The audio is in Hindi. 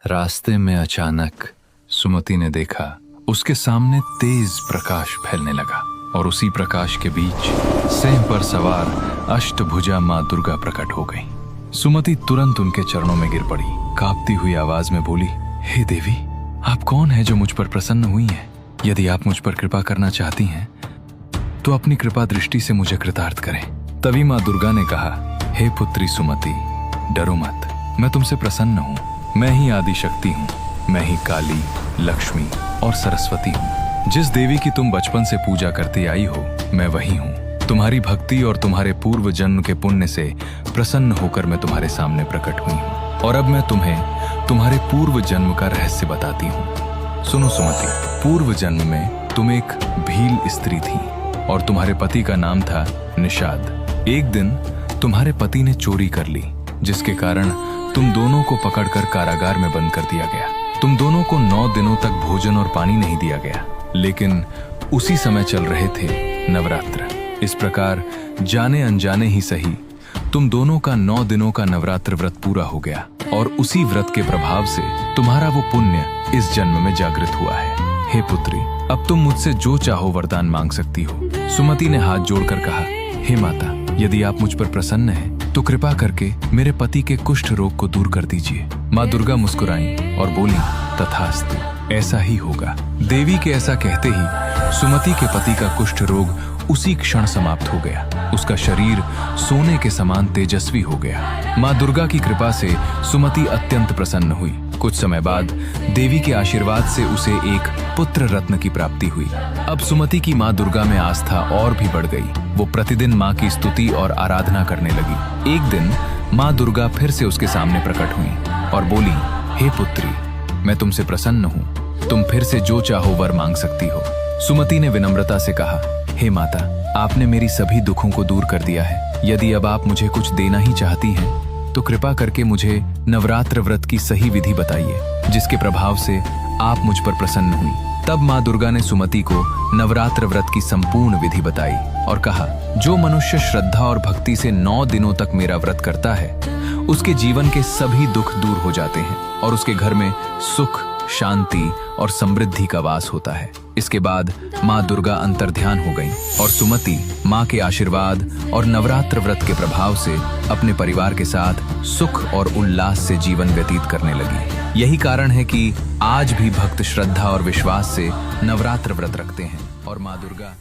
रास्ते में अचानक सुमति ने देखा उसके सामने तेज प्रकाश फैलने लगा और उसी प्रकाश के बीच सिंह पर सवार अष्टभुजा मां दुर्गा प्रकट हो गई। सुमति तुरंत उनके चरणों में गिर पड़ी। कांपती हुई आवाज में बोली, हे देवी, आप कौन है जो मुझ पर प्रसन्न हुई हैं? यदि आप मुझ पर कृपा करना चाहती हैं तो अपनी कृपा दृष्टि से मुझे कृतार्थ करें। तभी मां दुर्गा ने कहा, हे पुत्री सुमति, डरो मत, मैं तुमसे प्रसन्न हूँ। मैं ही आदि शक्ति हूँ, मैं ही काली, लक्ष्मी और सरस्वती हूँ। जिस देवी की तुम बचपन से पूजा करती आई हो, मैं वही हूँ। तुम्हारी भक्ति और तुम्हारे पूर्व जन्म के पुण्य से प्रसन्न होकर मैं तुम्हारे सामने प्रकट हुई हूँ और अब मैं तुम्हें तुम्हारे पूर्व जन्म का रहस्य बताती हूँ। सुनो सुमति, पूर्व जन्म में तुम एक भील स्त्री थी और तुम्हारे पति का नाम था निषाद। एक दिन तुम्हारे पति ने चोरी कर ली, जिसके कारण तुम दोनों को पकड़कर कारागार में बंद कर दिया गया। तुम दोनों को 9 दिनों तक भोजन और पानी नहीं दिया गया, लेकिन उसी समय चल रहे थे नवरात्र। इस प्रकार जाने अनजाने ही सही तुम दोनों का 9 दिनों का नवरात्र व्रत पूरा हो गया और उसी व्रत के प्रभाव से तुम्हारा वो पुण्य इस जन्म में जागृत हुआ है। हे पुत्री, अब तुम मुझसे जो चाहो वरदान मांग सकती हो। सुमति ने हाथ जोड़कर कहा, हे माता, यदि आप मुझ पर प्रसन्न हैं तो कृपा करके मेरे पति के कुष्ठ रोग को दूर कर दीजिए। माँ दुर्गा मुस्कुराईं और बोली, तथास्तु, ऐसा ही होगा। देवी के ऐसा कहते ही सुमति के पति का कुष्ठ रोग उसी क्षण समाप्त हो गया। उसका शरीर सोने के समान तेजस्वी हो गया। माँ दुर्गा की कृपा से सुमति अत्यंत प्रसन्न हुई। कुछ समय बाद देवी के आशीर्वाद से उसे एक पुत्र रत्न की प्राप्ति हुई। अब सुमति की माँ दुर्गा में आस्था और भी बढ़ गई। वो प्रतिदिन माँ की स्तुति और आराधना करने लगी। एक दिन माँ दुर्गा फिर से उसके सामने प्रकट हुई और बोली, हे पुत्री, मैं तुमसे प्रसन्न हूँ, तुम फिर से जो चाहो वर मांग सकती हो। सुमति ने विनम्रता से कहा, हे माता, आपने मेरी सभी दुखों को दूर कर दिया है। यदि अब आप मुझे कुछ देना ही चाहती हैं तो कृपा करके मुझे नवरात्र व्रत की सही विधि बताइए, जिसके प्रभाव से आप मुझ पर प्रसन्न हुई। तब माँ दुर्गा ने सुमति को नवरात्र व्रत की संपूर्ण विधि बताई और कहा, जो मनुष्य श्रद्धा और भक्ति से 9 दिनों तक मेरा व्रत करता है, उसके जीवन के सभी दुख दूर हो जाते हैं और उसके घर में सुख, शांति और समृद्धि का वास होता है। इसके बाद माँ दुर्गा अंतर्ध्यान हो गईं और सुमति माँ के आशीर्वाद और नवरात्र व्रत के प्रभाव से अपने परिवार के साथ सुख और उल्लास से जीवन व्यतीत करने लगी। यही कारण है कि आज भी भक्त श्रद्धा और विश्वास से नवरात्र व्रत रखते हैं और माँ दुर्गा